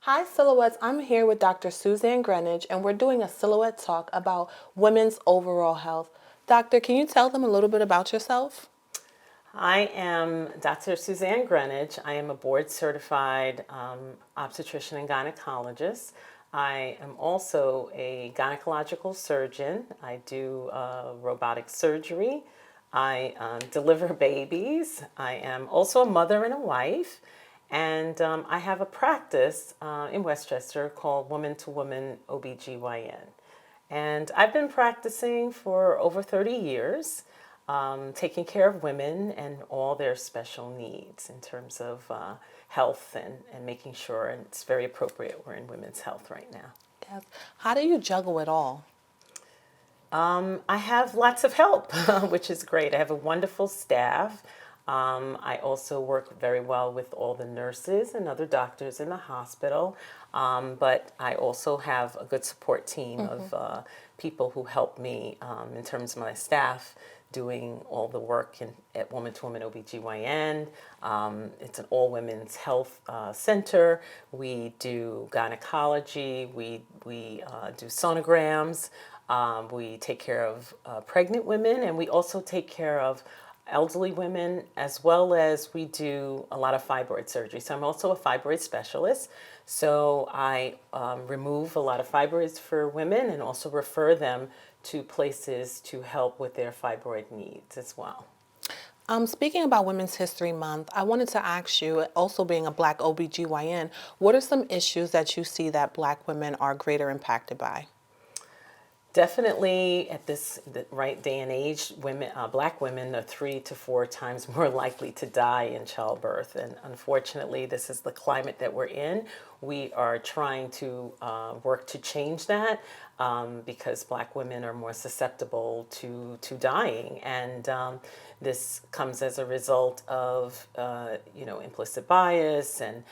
Hi Silhouettes, I'm here with Dr. Suzanne Greenridge and we're doing a silhouette talk about women's overall health. Doctor, can you tell them a little bit about yourself? I am Dr. Suzanne Greenridge. I am a board certified obstetrician and gynecologist. I am also a gynecological surgeon. I do robotic surgery. I deliver babies. I am also a mother and a wife. And I have a practice in Westchester called Woman to Woman OBGYN. And I've been practicing for over 30 years, taking care of women and all their special needs in terms of health and making sure, and it's very appropriate, we're in women's health right now. Yes. How do you juggle it all? I have lots of help, which is great. I have a wonderful staff. I also work very well with all the nurses and other doctors in the hospital, but I also have a good support team of people who help me in terms of my staff doing all the work at Woman to Woman OBGYN. It's an all women's health center. We do gynecology, we do sonograms, we take care of pregnant women, and we also take care of elderly women, as well as we do a lot of fibroid surgery. So I'm also a fibroid specialist. So I remove a lot of fibroids for women and also refer them to places to help with their fibroid needs as well. Speaking about Women's History Month, I wanted to ask you, also being a Black OBGYN, what are some issues that you see that Black women are greater impacted by? Definitely at this right day and age, women, Black women are 3 to 4 times more likely to die in childbirth. And unfortunately, this is the climate that we're in. We are trying to work to change that because Black women are more susceptible to dying. And this comes as a result of, implicit bias and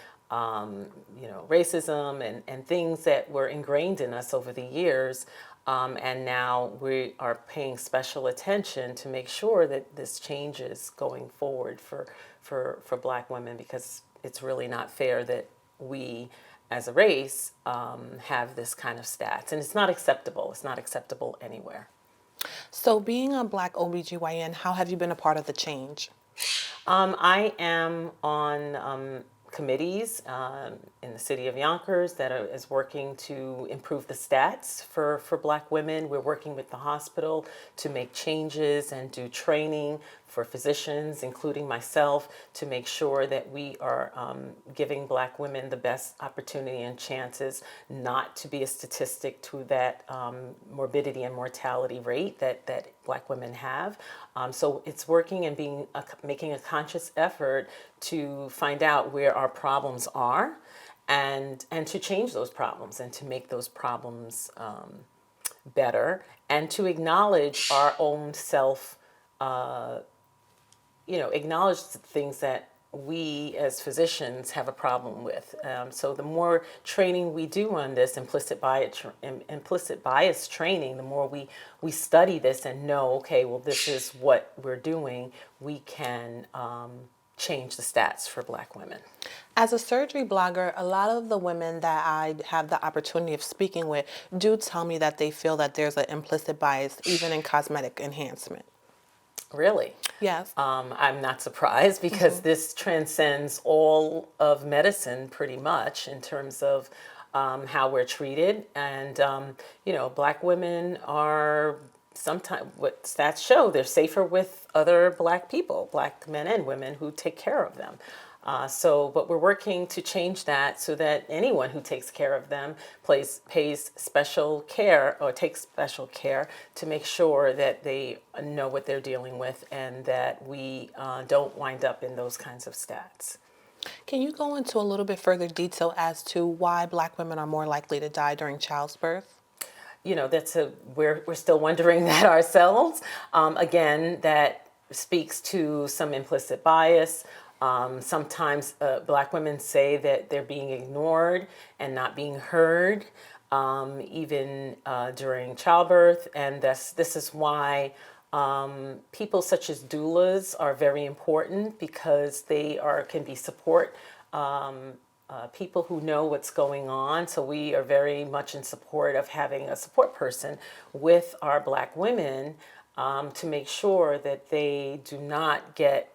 racism and things that were ingrained in us over the years. And now we are paying special attention to make sure that this changes going forward for Black women, because it's really not fair that we as a race have this kind of stats. And it's not acceptable. It's not acceptable anywhere. So being a Black OBGYN, how have you been a part of the change? I am on committees in the city of Yonkers that is working to improve the stats for Black women. We're working with the hospital to make changes and do training for physicians, including myself, to make sure that we are giving Black women the best opportunity and chances not to be a statistic to that morbidity and mortality rate that Black women have. So it's working and making a conscious effort to find out where our problems are and to change those problems and to make those problems better, and to acknowledge our own self, acknowledge the things that we as physicians have a problem with. So the more training we do on this implicit bias training, the more we study this and know, okay, well, this is what we're doing, we can change the stats for Black women. As a surgery blogger, a lot of the women that I have the opportunity of speaking with do tell me that they feel that there's an implicit bias even in cosmetic enhancement. Really? Yes. I'm not surprised, because this transcends all of medicine pretty much in terms of how we're treated. And, Black women are sometimes, what stats show, they're safer with other Black people, Black men and women who take care of them. But we're working to change that so that anyone who takes care of them pays special care or takes special care to make sure that they know what they're dealing with and that we don't wind up in those kinds of stats. Can you go into a little bit further detail as to why Black women are more likely to die during childbirth? We're still wondering that ourselves. Again, that speaks to some implicit bias. Sometimes Black women say that they're being ignored and not being heard, even during childbirth, and this is why people such as doulas are very important, because they can be support people who know what's going on. So we are very much in support of having a support person with our Black women to make sure that they do not get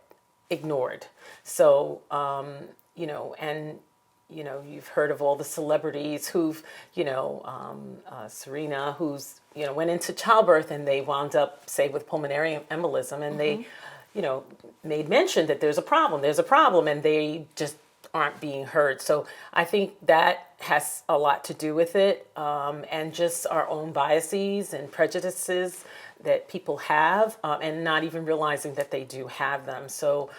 ignored. So, you've heard of all the celebrities who've, Serena, who's, went into childbirth and they wound up, say, with pulmonary embolism, and they, made mention that there's a problem, and they just aren't being heard. So I think that has a lot to do with it, and just our own biases and prejudices that people have, and not even realizing that they do have them. So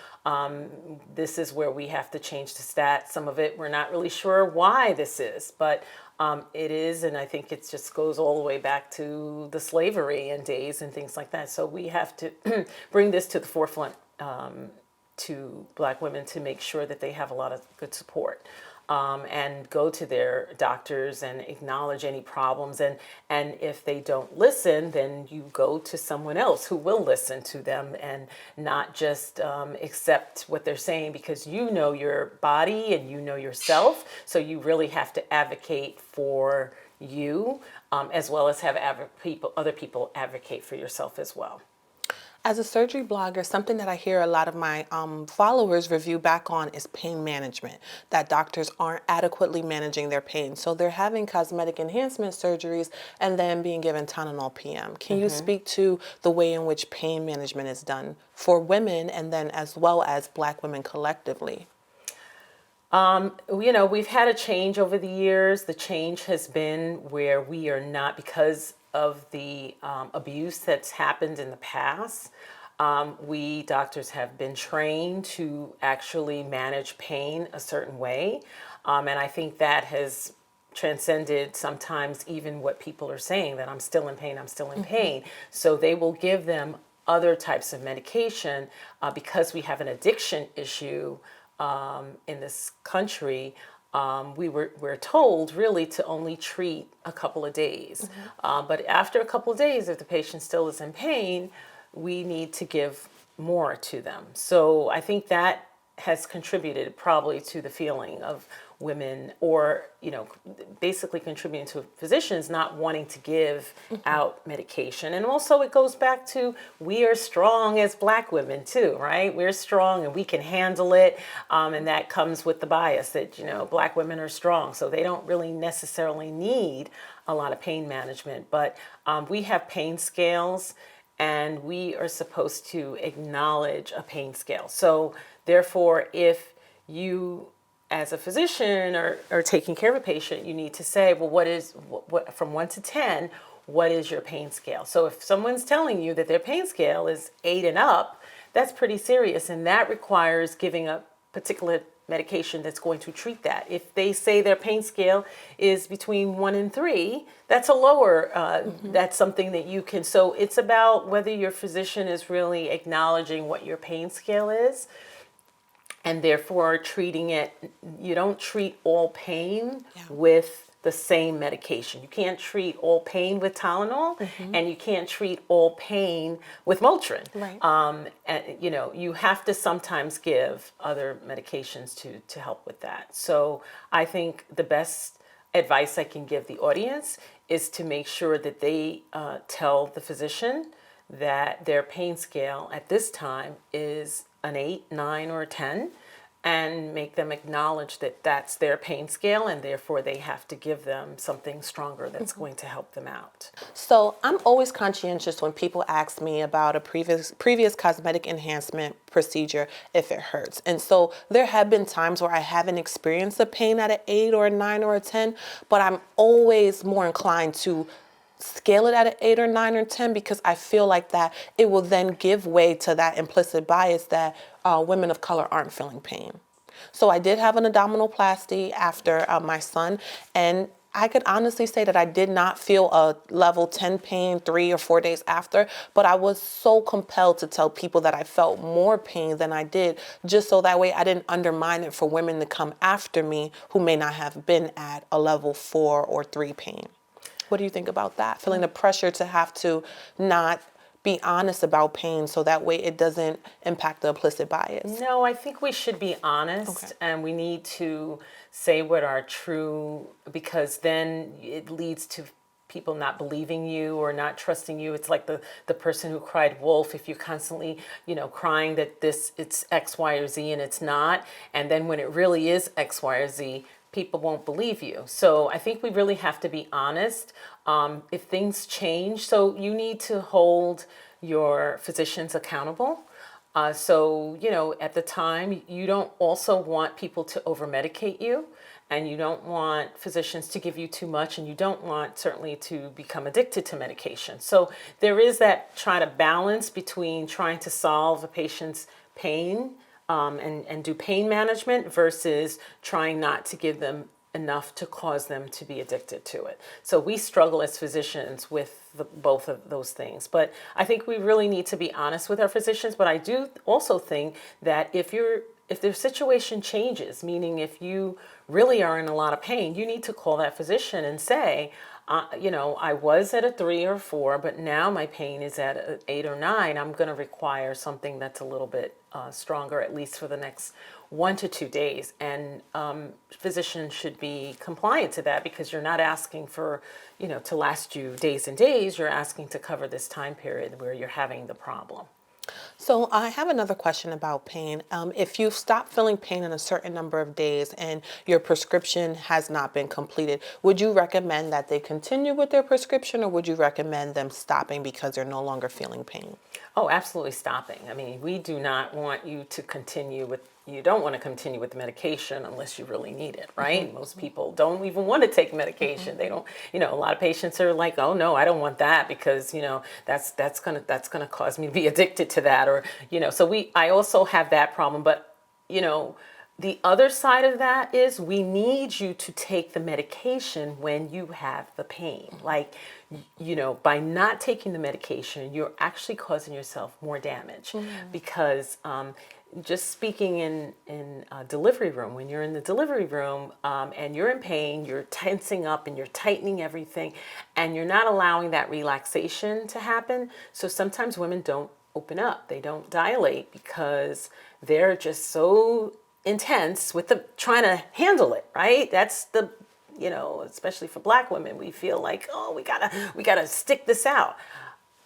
this is where we have to change the stats. Some of it we're not really sure why this is, but it is, and I think it just goes all the way back to the slavery and days and things like that. So we have to bring this to the forefront to Black women to make sure that they have a lot of good support. And go to their doctors and acknowledge any problems. And if they don't listen, then you go to someone else who will listen to them and not just accept what they're saying, because you know your body and you know yourself. So you really have to advocate for you, as well as have other people advocate for yourself as well. As a surgery blogger, something that I hear a lot of my followers review back on is pain management, that doctors aren't adequately managing their pain. So they're having cosmetic enhancement surgeries and then being given Tylenol PM. Can you speak to the way in which pain management is done for women and then as well as Black women collectively? We've had a change over the years. The change has been where we are not, because of the abuse that's happened in the past. We doctors have been trained to actually manage pain a certain way. And I think that has transcended sometimes even what people are saying, that I'm still in pain, I'm still in pain. So they will give them other types of medication because we have an addiction issue in this country. We're told really to only treat a couple of days. But after a couple of days, if the patient still is in pain, we need to give more to them. So I think that has contributed probably to the feeling of women, or basically contributing to physicians not wanting to give out medication. And also it goes back to, we are strong as Black women too, right? We're strong and we can handle it, and that comes with the bias that Black women are strong, so they don't really necessarily need a lot of pain management. But we have pain scales, and we are supposed to acknowledge a pain scale. So therefore, if you as a physician are taking care of a patient, you need to say, well, what from 1 to 10, what is your pain scale? So if someone's telling you that their pain scale is 8 and up, that's pretty serious, and that requires giving a particular medication that's going to treat that. If they say their pain scale is between 1 and 3, that's a lower, that's something that you can, so it's about whether your physician is really acknowledging what your pain scale is, and therefore treating it. You don't treat all pain with the same medication. You can't treat all pain with Tylenol, and you can't treat all pain with Motrin. Right. And, you have to sometimes give other medications to help with that. So I think the best advice I can give the audience is to make sure that they tell the physician that their pain scale at this time is an 8, 9, or a 10, and make them acknowledge that that's their pain scale, and therefore they have to give them something stronger that's going to help them out. So I'm always conscientious when people ask me about a previous cosmetic enhancement procedure if it hurts. And so there have been times where I haven't experienced the pain at an 8 or a 9 or a 10, but I'm always more inclined to scale it at an 8 or 9 or 10, because I feel like that it will then give way to that implicit bias that women of color aren't feeling pain. So I did have an abdominoplasty after my son, and I could honestly say that I did not feel a level 10 pain 3 or 4 days after, but I was so compelled to tell people that I felt more pain than I did, just so that way I didn't undermine it for women to come after me who may not have been at a level 4 or 3 pain. What do you think about that? Feeling the pressure to have to not be honest about pain so that way it doesn't impact the implicit bias? No, I think we should be honest, and we need to say what are true, because then it leads to people not believing you or not trusting you. It's like the person who cried wolf. If you're constantly, crying that it's X, Y, or Z and it's not, and then when it really is X, Y, or Z, people won't believe you. So I think we really have to be honest. If things change, so you need to hold your physicians accountable. So, at the time, you don't also want people to over-medicate you, and you don't want physicians to give you too much, and you don't want certainly to become addicted to medication. So there is that try to balance between trying to solve a patient's pain and do pain management versus trying not to give them enough to cause them to be addicted to it. So we struggle as physicians with both of those things. But I think we really need to be honest with our physicians. But I do also think that if their situation changes, meaning if you really are in a lot of pain, you need to call that physician and say, I was at a 3 or 4, but now my pain is at an 8 or 9. I'm going to require something that's a little bit stronger, at least for the next 1 to 2 days. And physicians should be compliant to that, because you're not asking for, to last you days and days. You're asking to cover this time period where you're having the problem. So I have another question about pain. If you've stopped feeling pain in a certain number of days and your prescription has not been completed, would you recommend that they continue with their prescription, or would you recommend them stopping because they're no longer feeling pain? Oh, absolutely stopping. I mean, we do not want you to continue with, you don't want to continue with the medication unless you really need it, right? Mm-hmm. Most people don't even want to take medication. Mm-hmm. They don't, a lot of patients are like, oh no, I don't want that because, that's gonna cause me to be addicted to that, or, so I also have that problem, but, the other side of that is we need you to take the medication when you have the pain. Like, by not taking the medication, you're actually causing yourself more damage. Mm-hmm. Because just speaking in a delivery room, when you're in the delivery room and you're in pain, you're tensing up and you're tightening everything, and you're not allowing that relaxation to happen. So sometimes women don't open up. They don't dilate because they're just so intense with trying to handle it, right? That's especially for Black women, we feel like, oh, we gotta stick this out.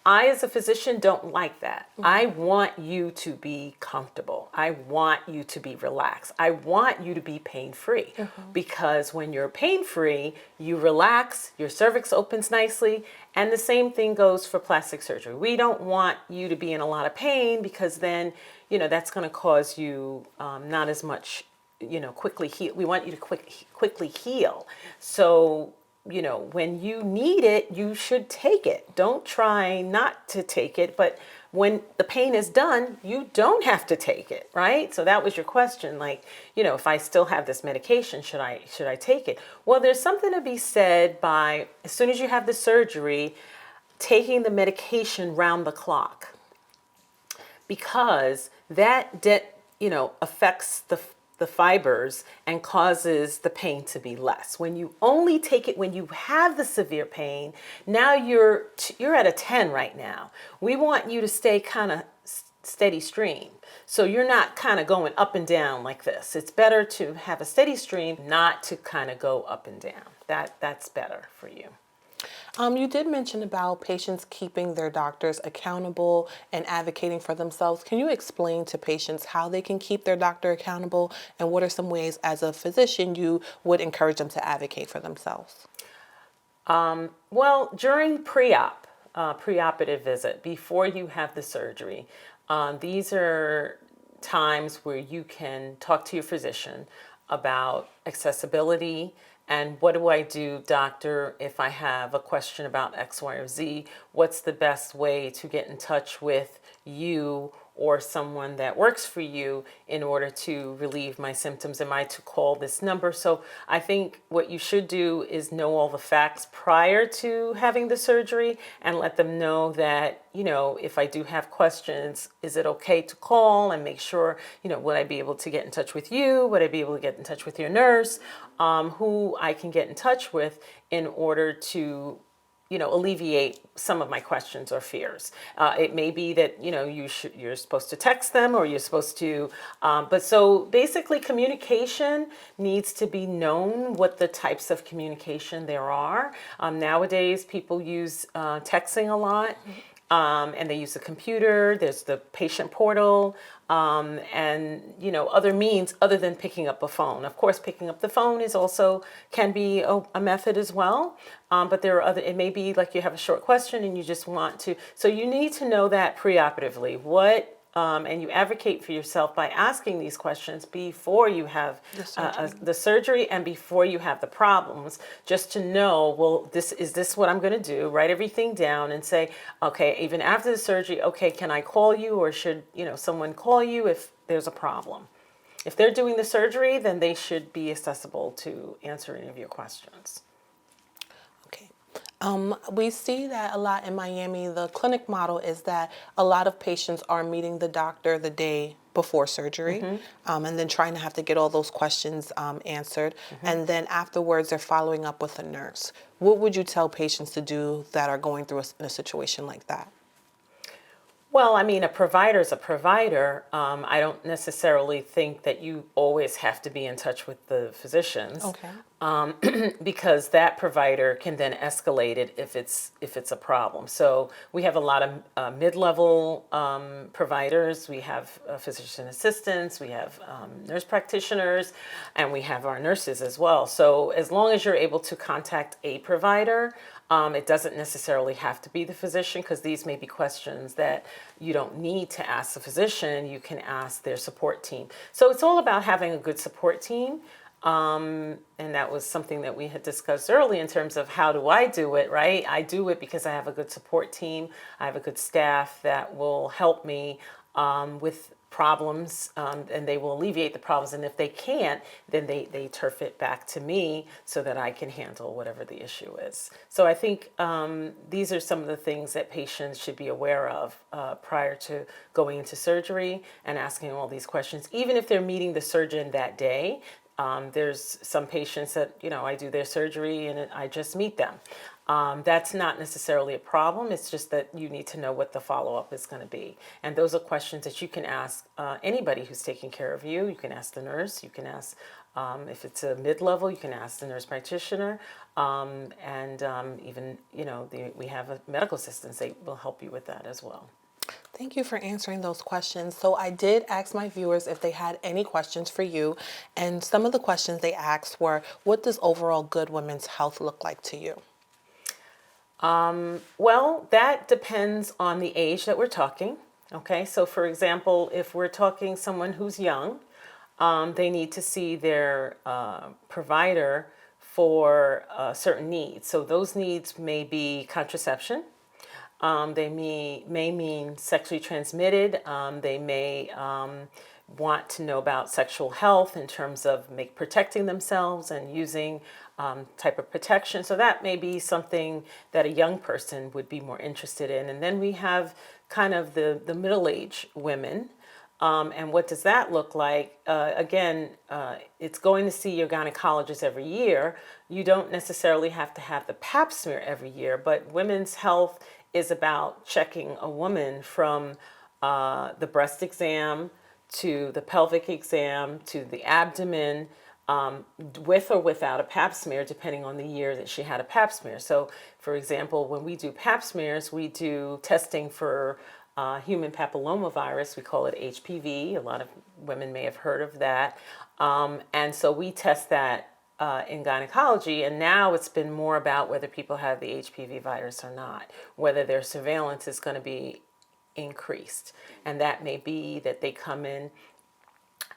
I, as a physician, don't like that. Mm-hmm. I want you to be comfortable. I want you to be relaxed. I want you to be pain-free. Mm-hmm. Because when you're pain-free, you relax, your cervix opens nicely, and the same thing goes for plastic surgery. We don't want you to be in a lot of pain, because then, that's going to cause you not as much, quickly heal. We want you to quickly heal. So, when you need it, you should take it. Don't try not to take it, but when the pain is done, you don't have to take it, right? So that was your question, like, if I still have this medication, should I take it? Well, there's something to be said by, as soon as you have the surgery, taking the medication round the clock, because that affects the fibers and causes the pain to be less. When you only take it when you have the severe pain, now you're at a 10 right now. We want you to stay kind of steady stream. So you're not kind of going up and down like this. It's better to have a steady stream, not to kind of go up and down. That's better for you. You did mention about patients keeping their doctors accountable and advocating for themselves. Can you explain to patients how they can keep their doctor accountable, and what are some ways as a physician you would encourage them to advocate for themselves? Well, during preoperative visit, before you have the surgery, these are times where you can talk to your physician about accessibility. And what do I do, doctor, if I have a question about X, Y, or Z? What's the best way to get in touch with you or someone that works for you in order to relieve my symptoms? Am I to call this number? So I think what you should do is know all the facts prior to having the surgery, and let them know that, if I do have questions, is it okay to call, and make sure, would I be able to get in touch with you? Would I be able to get in touch with your nurse? Who I can get in touch with in order to alleviate some of my questions or fears. It may be that, you're supposed to text them, or you're supposed to, but so basically communication needs to be known, what the types of communication there are. Nowadays, people use texting a lot. And they use the computer. There's the patient portal, and other means other than picking up a phone. Of course, picking up the phone can be a method as well. But there are other. It may be like you have a short question and you just want to. So you need to know that preoperatively. And you advocate for yourself by asking these questions before you have the surgery and before you have the problems, just to know, well, is this what I'm going to do? Write everything down and say, okay, even after the surgery, okay, can I call you, or should someone call you if there's a problem? If they're doing the surgery, then they should be accessible to answer any of your questions. We see that a lot in Miami. The clinic model is that a lot of patients are meeting the doctor the day before surgery, and then trying to have to get all those questions answered. And then afterwards, they're following up with a nurse. What would you tell patients to do that are going through in a situation like that? Well, I mean, a provider is a provider. I don't necessarily think that you always have to be in touch with the physicians. Okay. Because that provider can then escalate it if it's a problem. So we have a lot of mid-level providers. We have physician assistants, we have nurse practitioners, and we have our nurses as well. So as long as you're able to contact a provider, it doesn't necessarily have to be the physician, because these may be questions that you don't need to ask the physician. You can ask their support team. So it's all about having a good support team. And that was something that we had discussed early in terms of how do I do it, right? I do it because I have a good support team. I have a good staff that will help me with problems, and they will alleviate the problems. And if they can't, then they turf it back to me so that I can handle whatever the issue is. So I think these are some of the things that patients should be aware of prior to going into surgery and asking all these questions. Even if they're meeting the surgeon that day, there's some patients that, I do their surgery and I just meet them. That's not necessarily a problem. It's just that you need to know what the follow-up is going to be. And those are questions that you can ask anybody who's taking care of you. You can ask the nurse. You can ask, if it's a mid-level, you can ask the nurse practitioner. And even, we have medical assistants. They will help you with that as well. Thank you for answering those questions. So I did ask my viewers if they had any questions for you. And some of the questions they asked were, what does overall good women's health look like to you? Well, that depends on the age that we're talking. Okay, so for example, if we're talking someone who's young, they need to see their provider for certain needs. So those needs may be contraception. They may mean sexually transmitted. They may want to know about sexual health in terms of protecting themselves and using type of protection. So that may be something that a young person would be more interested in. And then we have kind of the middle-aged women. And what does that look like? Again, it's going to see your gynecologist every year. You don't necessarily have to have the pap smear every year, but women's health is about checking a woman from the breast exam to the pelvic exam to the abdomen, with or without a pap smear, depending on the year that she had a pap smear. So, for example, when we do pap smears, we do testing for human papillomavirus. We call it HPV. A lot of women may have heard of that. And so we test that in gynecology, and now it's been more about whether people have the HPV virus or not, whether their surveillance is going to be increased. And that may be that they come in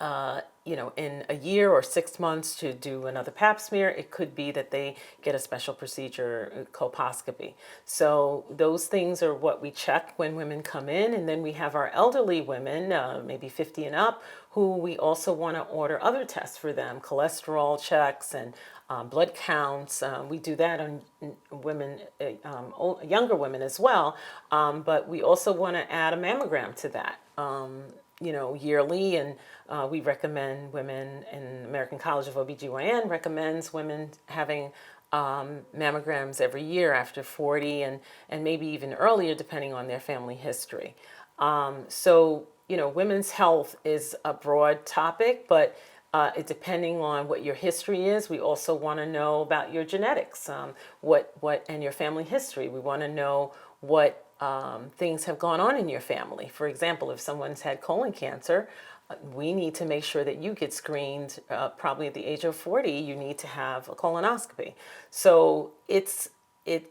in a year or 6 months to do another pap smear. It could be that they get a special procedure, colposcopy. So those things are what we check when women come in. And then we have our elderly women, maybe 50 and up, who we also want to order other tests for them, cholesterol checks and blood counts. We do that on women, younger women as well. But we also want to add a mammogram to that. Yearly, and we recommend women, and American College of OBGYN recommends women having mammograms every year after 40 and maybe even earlier depending on their family history. So, women's health is a broad topic, but it depending on what your history is. We also want to know about your genetics, and your family history. We want to know what things have gone on in your family. For example, if someone's had colon cancer, we need to make sure that you get screened. Probably at the age of 40, you need to have a colonoscopy. So it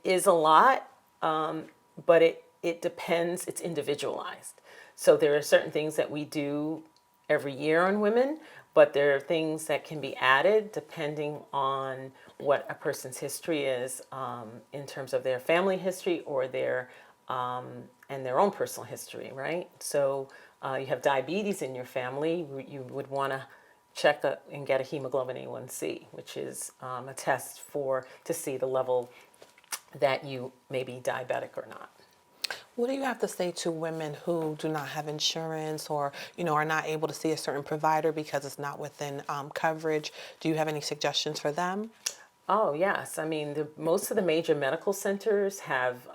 is a lot, but it depends. It's individualized. So there are certain things that we do every year on women, but there are things that can be added depending on what a person's history is, in terms of their family history or their and their own personal history, right? So you have diabetes in your family, you would want to check and get a hemoglobin A1c, which is a test to see the level that you may be diabetic or not. What do you have to say to women who do not have insurance or, are not able to see a certain provider because it's not within coverage? Do you have any suggestions for them? Oh, yes. I mean, most of the major medical centers have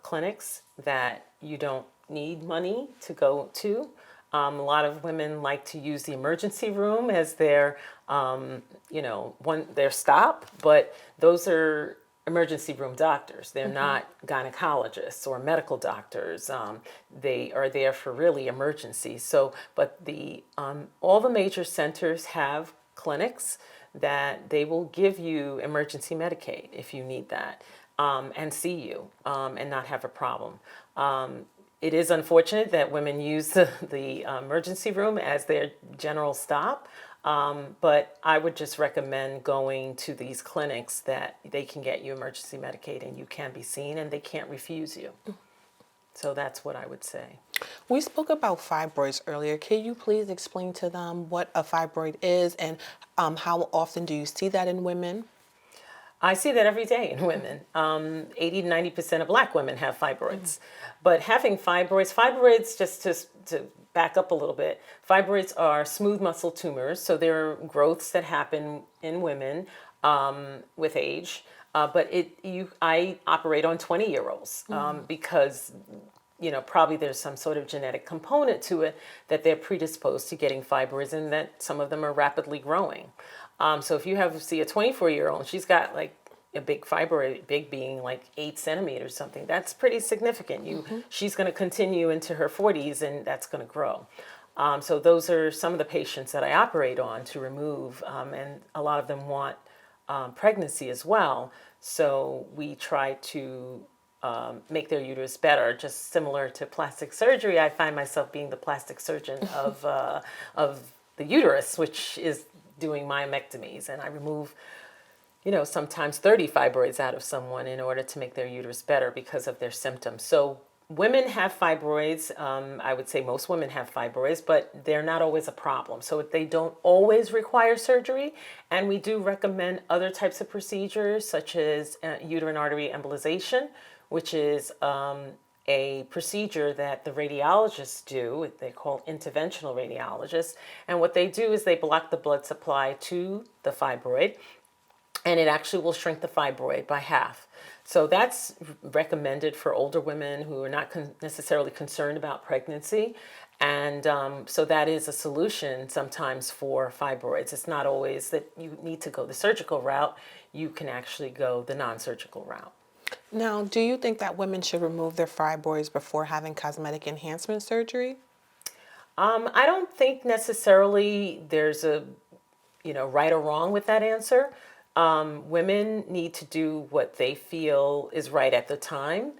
clinics that you don't need money to go to. A lot of women like to use the emergency room as their, their stop, but those are emergency room doctors. They're not gynecologists or medical doctors. They are there for really emergencies. So, but all the major centers have clinics that they will give you emergency Medicaid if you need that, and see you and not have a problem. It is unfortunate that women use the emergency room as their general stop, but I would just recommend going to these clinics that they can get you emergency Medicaid and you can be seen and they can't refuse you. So that's what I would say. We spoke about fibroids earlier. Can you please explain to them what a fibroid is and how often do you see that in women? I see that every day in women. 80 to 90% of black women have fibroids. But having fibroids, just to back up a little bit, fibroids are smooth muscle tumors. So they're growths that happen in women with age. But I operate on 20-year-olds because probably there's some sort of genetic component to it that they're predisposed to getting fibroids and that some of them are rapidly growing. So if you see a 24-year-old and she's got like a big fibroid, big being like 8 centimeters or something, that's pretty significant. She's going to continue into her 40s and that's going to grow. So those are some of the patients that I operate on to remove, and a lot of them want pregnancy as well. So we try to make their uterus better, just similar to plastic surgery. I find myself being the plastic surgeon of the uterus, which is doing myomectomies, and I remove, sometimes 30 fibroids out of someone in order to make their uterus better because of their symptoms. So women have fibroids. I would say most women have fibroids, but they're not always a problem. So they don't always require surgery, and we do recommend other types of procedures such as uterine artery embolization, which is a procedure that the radiologists do. They call interventional radiologists. And what they do is they block the blood supply to the fibroid, and it actually will shrink the fibroid by half. So that's recommended for older women who are not necessarily concerned about pregnancy. And so that is a solution sometimes for fibroids. It's not always that you need to go the surgical route. You can actually go the non-surgical route. Now, do you think that women should remove their fibroids before having cosmetic enhancement surgery? I don't think necessarily there's a right or wrong with that answer. Women need to do what they feel is right at the time.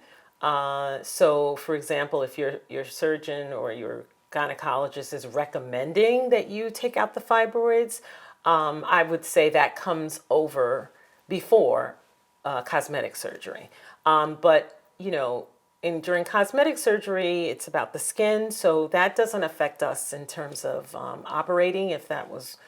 So, for example, if your surgeon or your gynecologist is recommending that you take out the fibroids, I would say that comes over before cosmetic surgery. But during cosmetic surgery, it's about the skin, so that doesn't affect us in terms of operating. If that was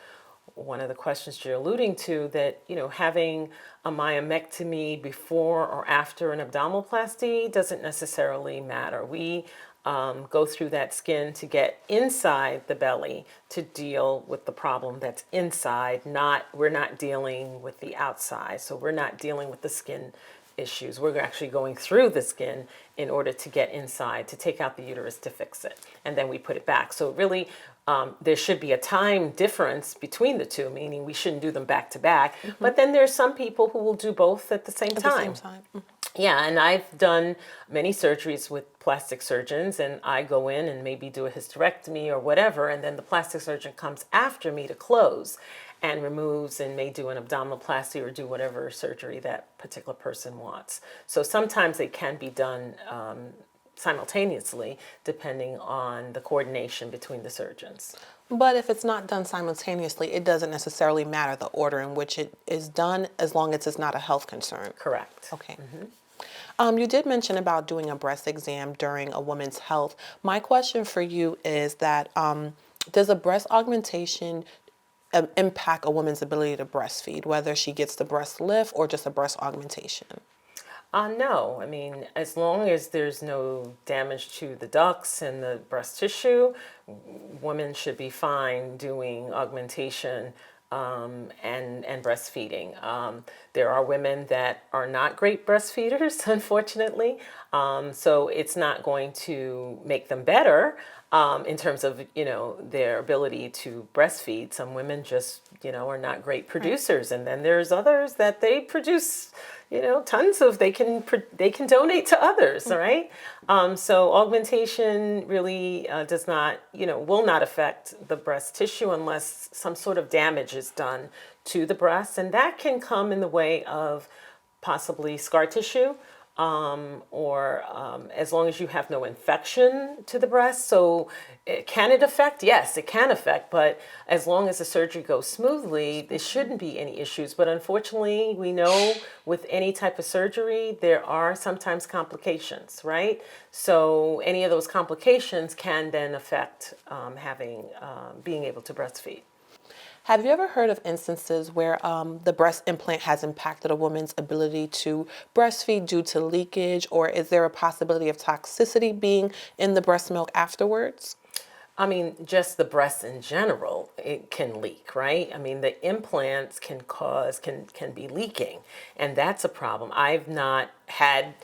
one of the questions you're alluding to, that having a myomectomy before or after an abdominoplasty doesn't necessarily matter. We go through that skin to get inside the belly to deal with the problem that's inside. We're not dealing with the outside. So we're not dealing with the skin issues. We're actually going through the skin in order to get inside, to take out the uterus to fix it. And then we put it back. So really, there should be a time difference between the two, meaning we shouldn't do them back to back. But then there's some people who will do both at the same time. Yeah, and I've done many surgeries with plastic surgeons, and I go in and maybe do a hysterectomy or whatever, and then the plastic surgeon comes after me to close and removes and may do an abdominoplasty or do whatever surgery that particular person wants. So sometimes they can be done simultaneously, depending on the coordination between the surgeons. But if it's not done simultaneously, it doesn't necessarily matter the order in which it is done, as long as it's not a health concern. Correct. Okay. You did mention about doing a breast exam during a woman's health. My question for you is that does a breast augmentation impact a woman's ability to breastfeed, whether she gets the breast lift or just a breast augmentation? No, I mean, as long as there's no damage to the ducts and the breast tissue, women should be fine doing augmentation and breastfeeding. There are women that are not great breastfeeders, unfortunately, so it's not going to make them better in terms of, their ability to breastfeed. Some women just, are not great producers, and then there's others that they produce, tons of, they can donate to others, all right? So augmentation really does not, will not affect the breast tissue unless some sort of damage is done to the breast, and that can come in the way of possibly scar tissue, or as long as you have no infection to the breast. So can it affect? Yes, it can affect, but as long as the surgery goes smoothly, there shouldn't be any issues. But unfortunately, we know with any type of surgery, there are sometimes complications, right? So any of those complications can then affect being able to breastfeed. Have you ever heard of instances where the breast implant has impacted a woman's ability to breastfeed due to leakage, or is there a possibility of toxicity being in the breast milk afterwards? I mean, just the breast in general, it can leak, right? I mean, the implants can be leaking, and that's a problem. I've not had,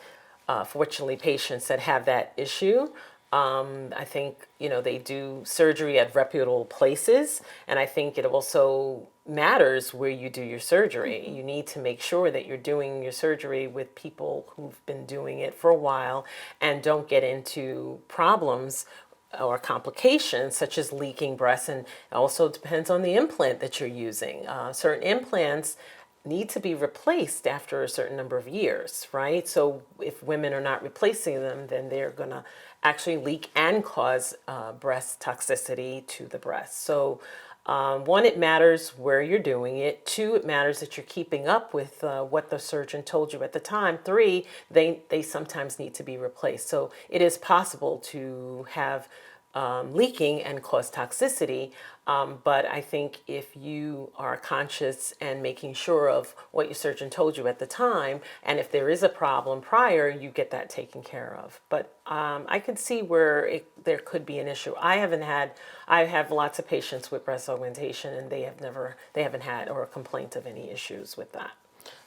fortunately, patients that have that issue. I think, they do surgery at reputable places, and I think it also matters where you do your surgery. You need to make sure that you're doing your surgery with people who've been doing it for a while and don't get into problems or complications such as leaking breasts, and it also depends on the implant that you're using. Certain implants need to be replaced after a certain number of years, right? So if women are not replacing them, then they're gonna actually leak and cause breast toxicity to the breast. So one, it matters where you're doing it. Two, it matters that you're keeping up with what the surgeon told you at the time. Three, they sometimes need to be replaced. So it is possible to have leaking and cause toxicity, but I think if you are conscious and making sure of what your surgeon told you at the time, and if there is a problem prior, you get that taken care of. But I could see where there could be an issue. I have lots of patients with breast augmentation, and they haven't had or a complaint of any issues with that.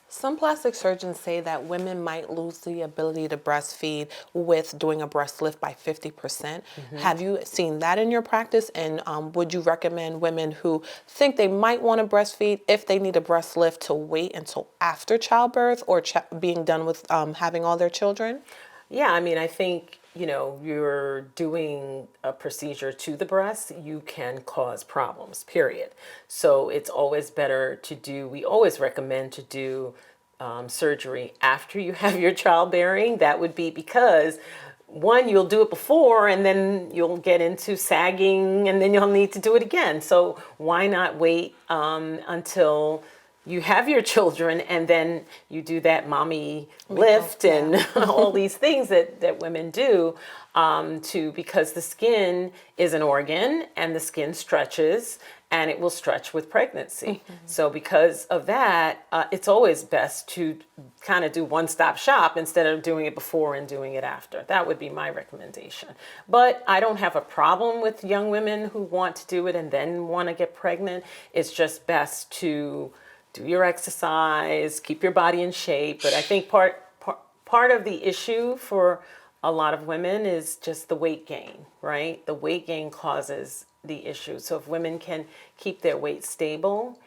Some plastic surgeons say that women might lose the ability to breastfeed with doing a breast lift by 50%. Have you seen that in your practice? And would you recommend women who think they might want to breastfeed, if they need a breast lift, to wait until after childbirth or being done with having all their children? Yeah, I mean, I think, you're doing a procedure to the breast, you can cause problems, period. So it's always better we always recommend to do surgery after you have your childbearing. That would be because, one, you'll do it before and then you'll get into sagging and then you'll need to do it again. So why not wait until you have your children and then you do that mommy lift and all these things that women do because the skin is an organ and the skin stretches and it will stretch with pregnancy. So because of that, it's always best to kind of do one-stop shop instead of doing it before and doing it after. That would be my recommendation. But I don't have a problem with young women who want to do it and then want to get pregnant. It's just best to do your exercise, keep your body in shape. But I think part of the issue for a lot of women is just the weight gain, right? The weight gain causes the issue. So if women can keep their weight stable,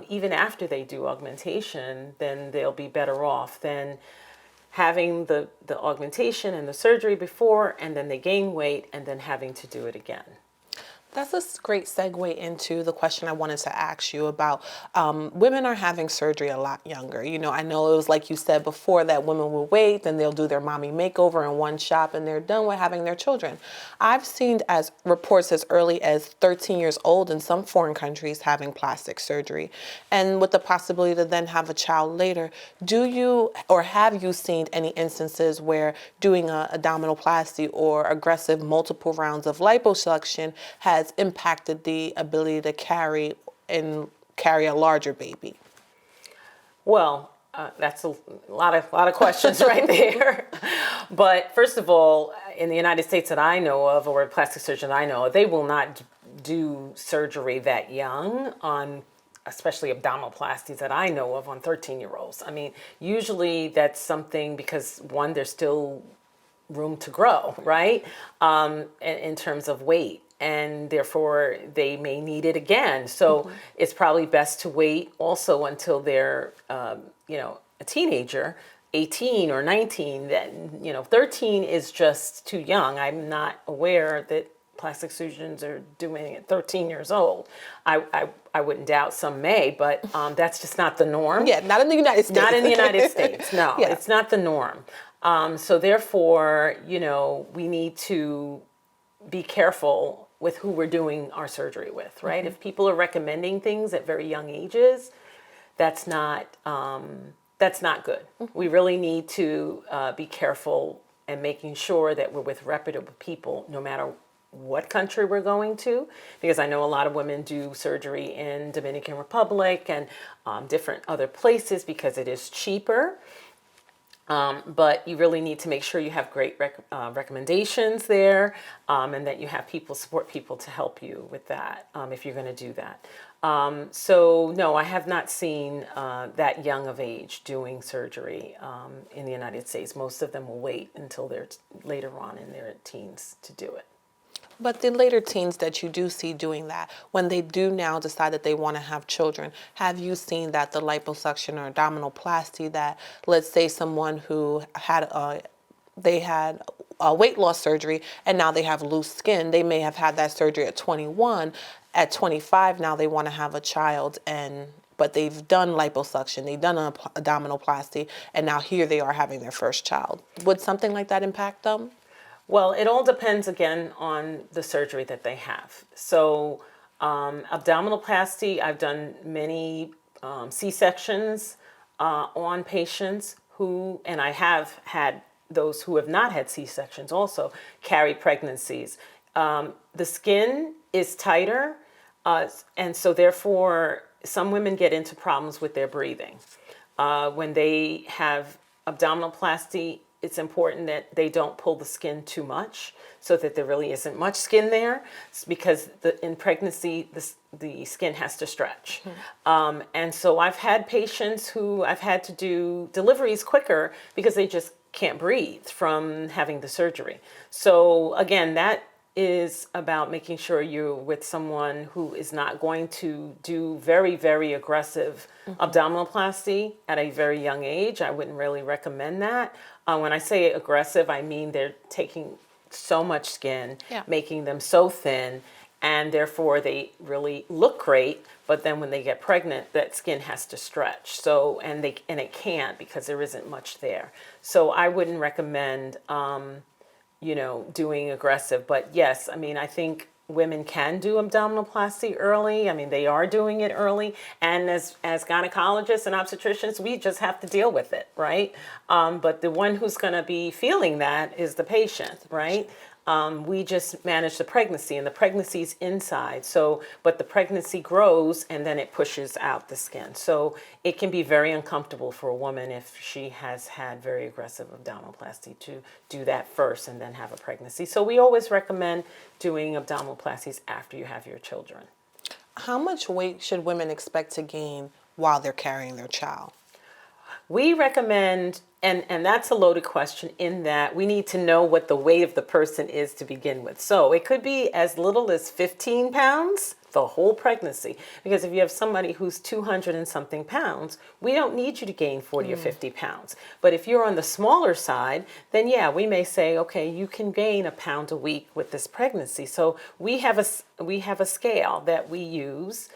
even after they do augmentation, then they'll be better off than having the augmentation and the surgery before, and then they gain weight, and then having to do it again. That's a great segue into the question I wanted to ask you about women are having surgery a lot younger. You know, I know it was like you said before that women will wait, then they'll do their mommy makeover in one shop and they're done with having their children. I've seen as reports as early as 13 years old in some foreign countries having plastic surgery, and with the possibility to then have a child later. Do you or have you seen any instances where doing a abdominoplasty or aggressive multiple rounds of liposuction has impacted the ability to carry a larger baby? Well, that's a lot of questions right there. But first of all, in the United States that I know of, or plastic surgeons I know of, they will not do surgery that young on, especially abdominoplasties that I know of, on 13-year-olds. I mean, usually that's something because, one, there's still room to grow, right? In terms of weight. And therefore they may need it again. So it's probably best to wait also until they're, a teenager, 18 or 19. That 13 is just too young. I'm not aware that plastic surgeons are doing it at 13 years old. I wouldn't doubt some may, but that's just not the norm. Yeah, not in the United States. Not in the United States. No, Yeah. It's not the norm. So therefore, we need to be careful with who we're doing our surgery with, right? If people are recommending things at very young ages, that's not good. We really need to be careful and making sure that we're with reputable people, no matter what country we're going to, because I know a lot of women do surgery in Dominican Republic and different other places because it is cheaper. But you really need to make sure you have great recommendations there, and that you have support people to help you with that if you're going to do that. So no, I have not seen that young of age doing surgery in the United States. Most of them will wait until they're later on in their teens to do it. But the later teens that you do see doing that, when they do now decide that they want to have children, have you seen that the liposuction or abdominoplasty, that let's say someone who had a weight loss surgery and now they have loose skin, they may have had that surgery at 21, at 25 now they want to have a child, but they've done liposuction, they've done an abdominoplasty, and now here they are having their first child. Would something like that impact them? Well, it all depends, again, on the surgery that they have. So abdominoplasty, I've done many C-sections on patients and I have had those who have not had C-sections also carry pregnancies. The skin is tighter, and so therefore some women get into problems with their breathing. When they have abdominoplasty, it's important that they don't pull the skin too much so that there really isn't much skin there, because in pregnancy, the skin has to stretch. And so I've had patients who I've had to do deliveries quicker because they just can't breathe from having the surgery. So again, that is about making sure you're with someone who is not going to do very, very aggressive abdominoplasty at a very young age. I wouldn't really recommend that. When I say aggressive, I mean they're taking so much skin, making them so thin, and therefore they really look great, but then when they get pregnant, that skin has to stretch. So, and it can't because there isn't much there. So I wouldn't recommend doing aggressive. But yes, I mean, I think women can do abdominoplasty early. I mean, they are doing it early. And as gynecologists and obstetricians, we just have to deal with it, right? But the one who's going to be feeling that is the patient, right? We just manage the pregnancy, and the pregnancy's inside. So, but the pregnancy grows and then it pushes out the skin. So it can be very uncomfortable for a woman if she has had very aggressive abdominoplasty to do that first and then have a pregnancy. So we always recommend doing abdominoplasties after you have your children. How much weight should women expect to gain while they're carrying their child? We recommend, and that's a loaded question in that we need to know what the weight of the person is to begin with. So it could be as little as 15 pounds the whole pregnancy. Because if you have somebody who's 200 and something pounds, we don't need you to gain 40 or 50 pounds. But if you're on the smaller side, then yeah, we may say, okay, you can gain a pound a week with this pregnancy. So we have a scale that we use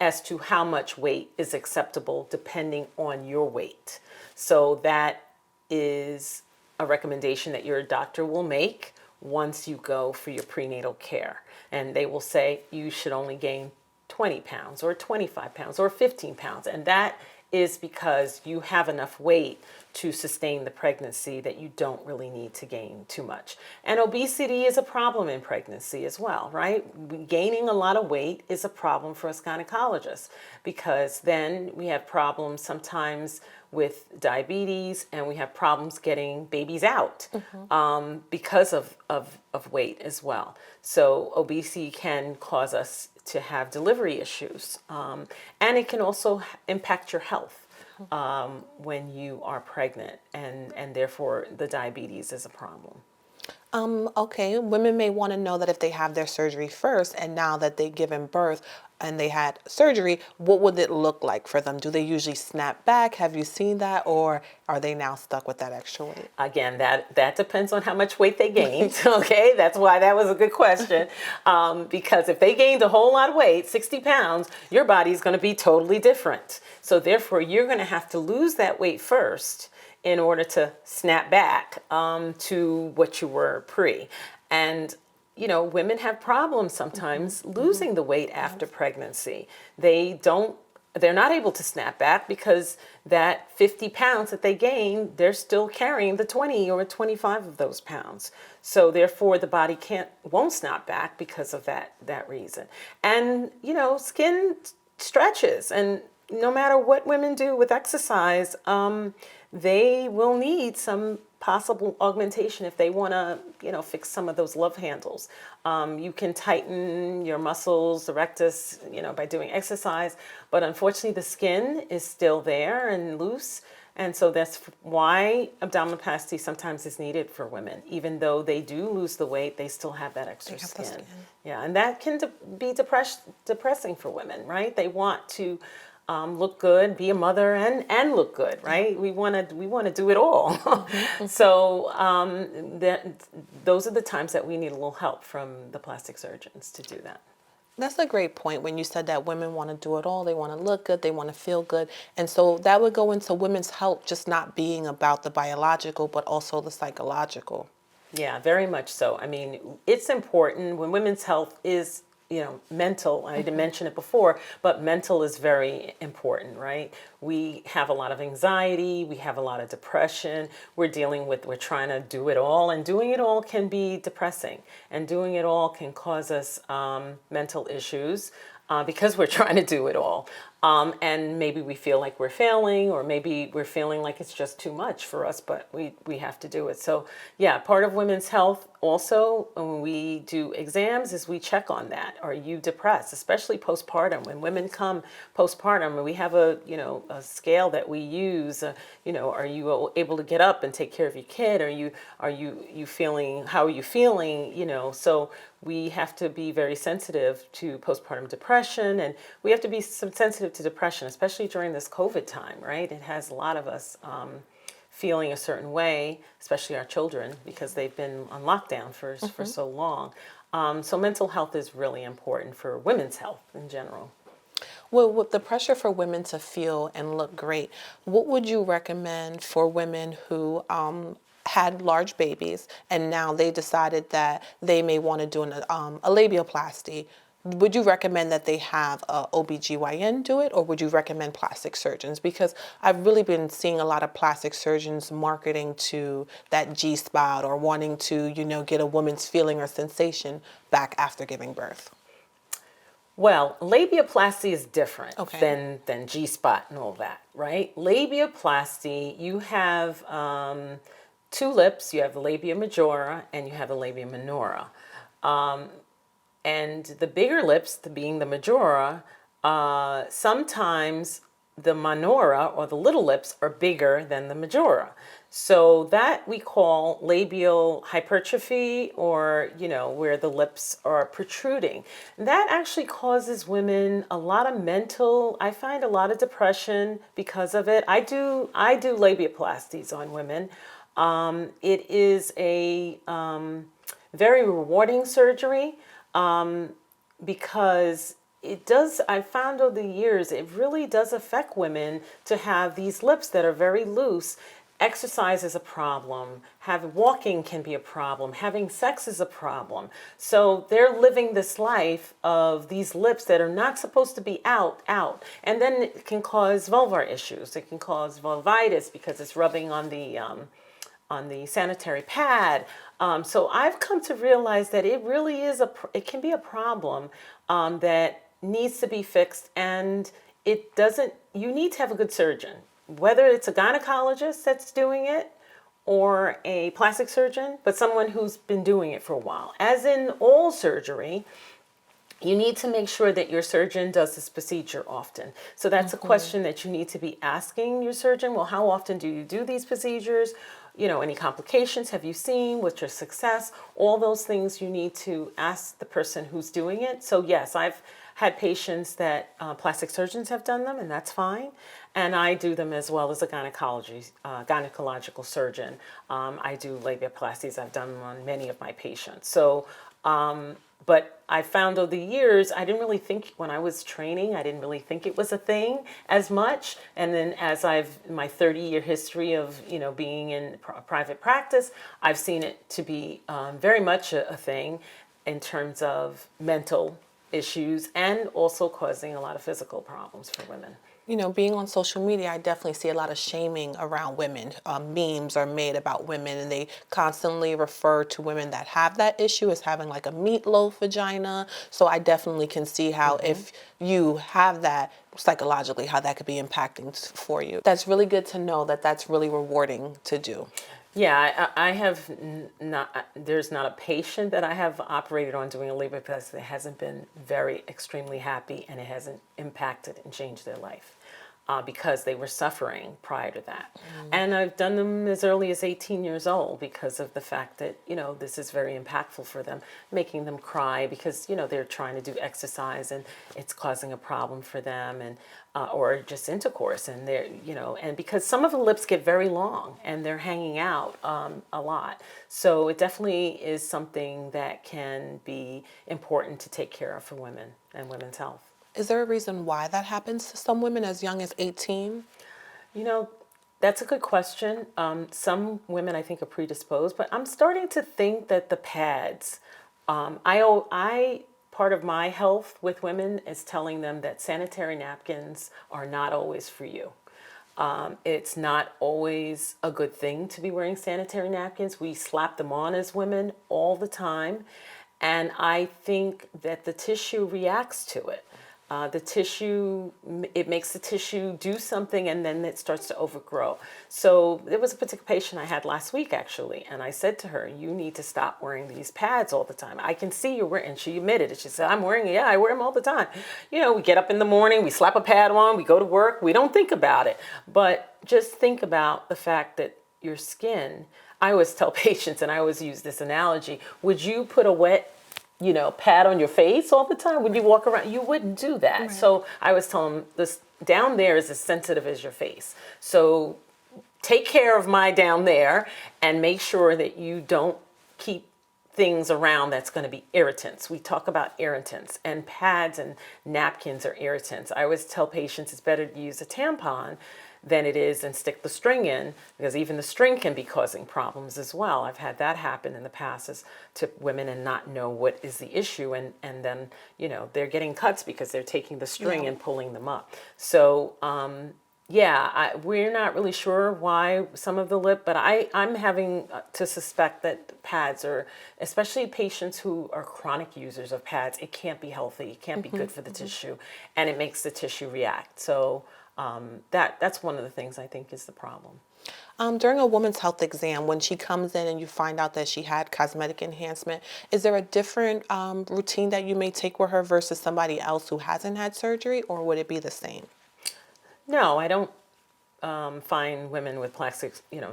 as to how much weight is acceptable depending on your weight. So that is a recommendation that your doctor will make once you go for your prenatal care. And they will say you should only gain 20 pounds or 25 pounds or 15 pounds. And that is because you have enough weight to sustain the pregnancy that you don't really need to gain too much. And obesity is a problem in pregnancy as well, right? Gaining a lot of weight is a problem for us gynecologists because then we have problems sometimes with diabetes and we have problems getting babies out because of weight as well. So obesity can cause us to have delivery issues and it can also impact your health when you are pregnant, and therefore the diabetes is a problem. Okay, women may want to know that if they have their surgery first and now that they've given birth and they had surgery, what would it look like for them? Do they usually snap back? Have you seen that? Or are they now stuck with that extra weight? Again, that depends on how much weight they gained, okay? That's why that was a good question. Because if they gained a whole lot of weight, 60 pounds, your body's going to be totally different. So therefore, you're going to have to lose that weight first in order to snap back to what you were pre. And you know, women have problems sometimes losing the weight after pregnancy. They're not able to snap back because that 50 pounds that they gain, they're still carrying the 20 or 25 of those pounds. So therefore the body won't snap back because of that reason. And, you know, skin stretches, and no matter what women do with exercise, they will need some possible augmentation if they want to, you know, fix some of those love handles. You can tighten your muscles, the rectus, you know, by doing exercise, but unfortunately the skin is still there and loose. And so that's why abdominoplasty sometimes is needed for women. Even though they do lose the weight, they still have that extra skin. Yeah, and that can be depressing for women, right? They want to look good, be a mother, and look good, right? We want to do it all. So those are the times that we need a little help from the plastic surgeons to do that. That's a great point when you said that women want to do it all. They want to look good. They want to feel good. And so that would go into women's health just not being about the biological, but also the psychological. Yeah, very much so. I mean, it's important when women's health is, you know, mental. I didn't mention it before, but mental is very important, right? We have a lot of anxiety. We have a lot of depression. We're trying to do it all, and doing it all can be depressing, and doing it all can cause us mental issues because we're trying to do it all. And maybe we feel like we're failing, or maybe we're feeling like it's just too much for us, but we have to do it. So yeah, part of women's health also, when we do exams, is we check on that. Are you depressed? Especially postpartum. When women come postpartum, we have a scale that we use. Are you able to get up and take care of your kid? Are you feeling? How are you feeling? So we have to be very sensitive to postpartum depression, and we have to be sensitive to depression, especially during this COVID time, right? It has a lot of us feeling a certain way, especially our children, because they've been on lockdown for so long. So mental health is really important for women's health in general. Well, with the pressure for women to feel and look great, what would you recommend for women who had large babies and now they decided that they may want to do a labiaplasty, would you recommend that they have a OBGYN do it, or would you recommend plastic surgeons? Because I've really been seeing a lot of plastic surgeons marketing to that G-spot or wanting to, get a woman's feeling or sensation back after giving birth. Well, labiaplasty is different Okay. than G-spot and all that, right? Labiaplasty, you have two lips. You have the labia majora and you have the labia minora. And the bigger lips, being the majora, sometimes the minora or the little lips are bigger than the majora. So that we call labial hypertrophy, or, where the lips are protruding. That actually causes women a lot of I find a lot of depression because of it. I do labiaplasties on women. It is a very rewarding surgery. Because I found over the years, it really does affect women to have these lips that are very loose. Exercise is a problem. Walking can be a problem. Having sex is a problem. So they're living this life of these lips that are not supposed to be out. And then it can cause vulvar issues. It can cause vulvitis because it's rubbing on the sanitary pad. So I've come to realize that it really is it can be a problem that needs to be fixed, and you need to have a good surgeon, whether it's a gynecologist that's doing it or a plastic surgeon, but someone who's been doing it for a while. As in all surgery, you need to make sure that your surgeon does this procedure often. So that's a question that you need to be asking your surgeon. Well, how often do you do these procedures? Any complications have you seen? What's your success? All those things you need to ask the person who's doing it. So yes, I've had patients that plastic surgeons have done them, and that's fine. And I do them as well as a gynecological surgeon. I do labiaplasties. I've done them on many of my patients. So, but I found over the years, I didn't really think, when I was training, I didn't really think it was a thing as much. And then as my 30-year history of, being in private practice, I've seen it to be very much a thing in terms of mental issues and also causing a lot of physical problems for women. Being on social media, I definitely see a lot of shaming around women. Memes are made about women, and they constantly refer to women that have that issue as having like a meatloaf vagina. So I definitely can see how if you have that psychologically, how that could be impacting for you. That's really good to know that that's really rewarding to do. Yeah, I have there's not a patient that I have operated on doing a labiaplasty that hasn't been very extremely happy, and it hasn't impacted and changed their life. Because they were suffering prior to that. And I've done them as early as 18 years old because of the fact that, this is very impactful for them, making them cry because, they're trying to do exercise and it's causing a problem for them, and or just intercourse. And they're, and because some of the lips get very long and they're hanging out a lot. So it definitely is something that can be important to take care of for women and women's health. Is there a reason why that happens to some women as young as 18? That's a good question. Some women, I think, are predisposed, but I'm starting to think that the pads, part of my health with women is telling them that sanitary napkins are not always for you. It's not always a good thing to be wearing sanitary napkins. We slap them on as women all the time, and I think that the tissue reacts to it. It makes the tissue do something, and then it starts to overgrow. So there was a particular patient I had last week, actually, and I said to her, you need to stop wearing these pads all the time. I can see you're wearing, and she admitted it. She said, I'm wearing it. Yeah, I wear them all the time. We get up in the morning, we slap a pad on, we go to work, we don't think about it. But just think about the fact that your skin, I always tell patients, and I always use this analogy, would you put a wet pad on your face all the time? When you walk around, you wouldn't do that. Right. So I was telling them, this down there is as sensitive as your face. So take care of my down there and make sure that you don't keep things around that's going to be irritants. We talk about irritants, and pads and napkins are irritants. I always tell patients it's better to use a tampon than it is and stick the string in, because even the string can be causing problems as well. I've had that happen in the past as to women and not know what is the issue, and then they're getting cuts because they're taking the string and pulling them up. So we're not really sure why some of the lip, but I'm having to suspect that pads are, especially patients who are chronic users of pads, it can't be healthy, it can't be good for the tissue, and it makes the tissue react. So that's one of the things I think is the problem. During a woman's health exam, when she comes in and you find out that she had cosmetic enhancement, is there a different routine that you may take with her versus somebody else who hasn't had surgery, or would it be the same? No, I don't find women with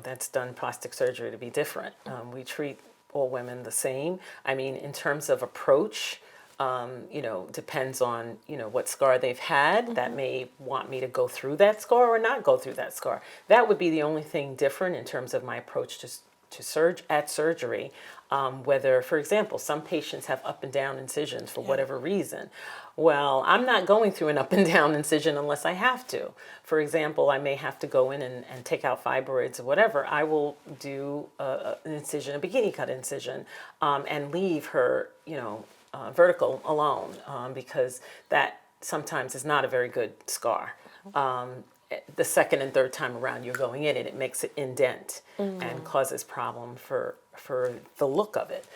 that's done plastic surgery to be different. We treat all women the same. I mean, in terms of approach, depends on, what scar they've had that may want me to go through that scar or not go through that scar. That would be the only thing different in terms of my approach to surgery. Whether, for example, some patients have up and down incisions for whatever reason. Well, I'm not going through an up and down incision unless I have to. For example, I may have to go in and take out fibroids or whatever. I will do an incision, a bikini cut incision, and leave her, vertical alone, because that sometimes is not a very good scar. The second and third time around you're going in, and it makes it indent and causes problem for the look of it.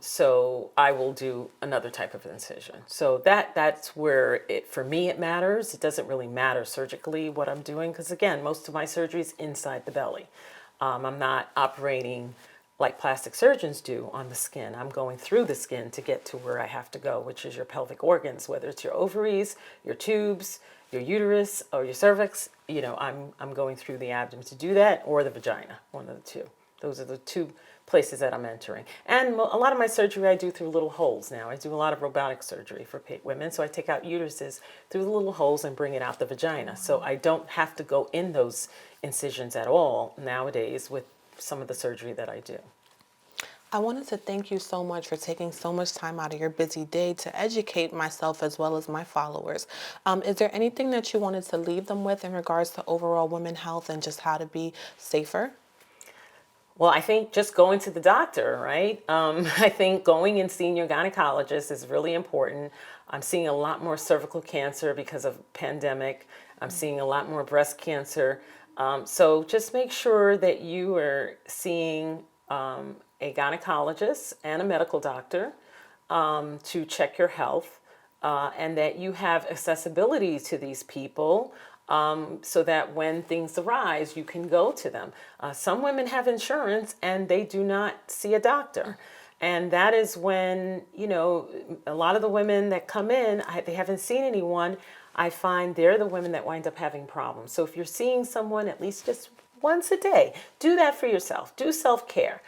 So I will do another type of incision. So that's where for me it matters. It doesn't really matter surgically what I'm doing, because again, most of my surgery is inside the belly. I'm not operating like plastic surgeons do on the skin. I'm going through the skin to get to where I have to go, which is your pelvic organs, whether it's your ovaries, your tubes, your uterus, or your cervix. I'm going through the abdomen to do that, or the vagina, one of the two. Those are the two places that I'm entering. And a lot of my surgery I do through little holes now. I do a lot of robotic surgery for women, so I take out uteruses through the little holes and bring it out the vagina. So I don't have to go in those incisions at all nowadays with some of the surgery that I do. I wanted to thank you so much for taking so much time out of your busy day to educate myself as well as my followers. Is there anything that you wanted to leave them with in regards to overall women's health and just how to be safer? Well, I think just going to the doctor, right? I think going and seeing your gynecologist is really important. I'm seeing a lot more cervical cancer because of pandemic. I'm seeing a lot more breast cancer. So just make sure that you are seeing a gynecologist and a medical doctor to check your health, and that you have accessibility to these people, so that when things arise, you can go to them. Some women have insurance and they do not see a doctor. And that is when, a lot of the women that come in, they haven't seen anyone. I find they're the women that wind up having problems. So if you're seeing someone at least just once a day, do that for yourself. Do self-care.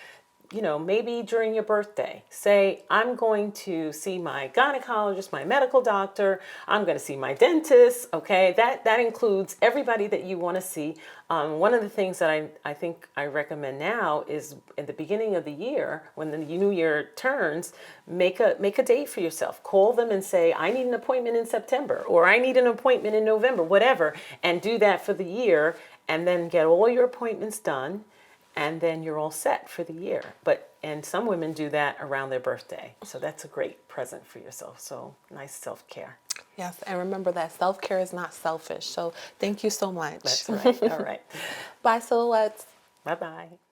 Maybe during your birthday, say, I'm going to see my gynecologist, my medical doctor, I'm going to see my dentist, okay? That includes everybody that you want to see. One of the things that I think I recommend now is at the beginning of the year, when the new year turns, make a date for yourself. Call them and say, I need an appointment in September, or I need an appointment in November, whatever, and do that for the year, and then get all your appointments done. And then you're all set for the year. And some women do that around their birthday. So that's a great present for yourself. So nice self-care. Yes, and remember that self-care is not selfish. So thank you so much. That's right. All right. Bye, Silhouettes. Bye-bye.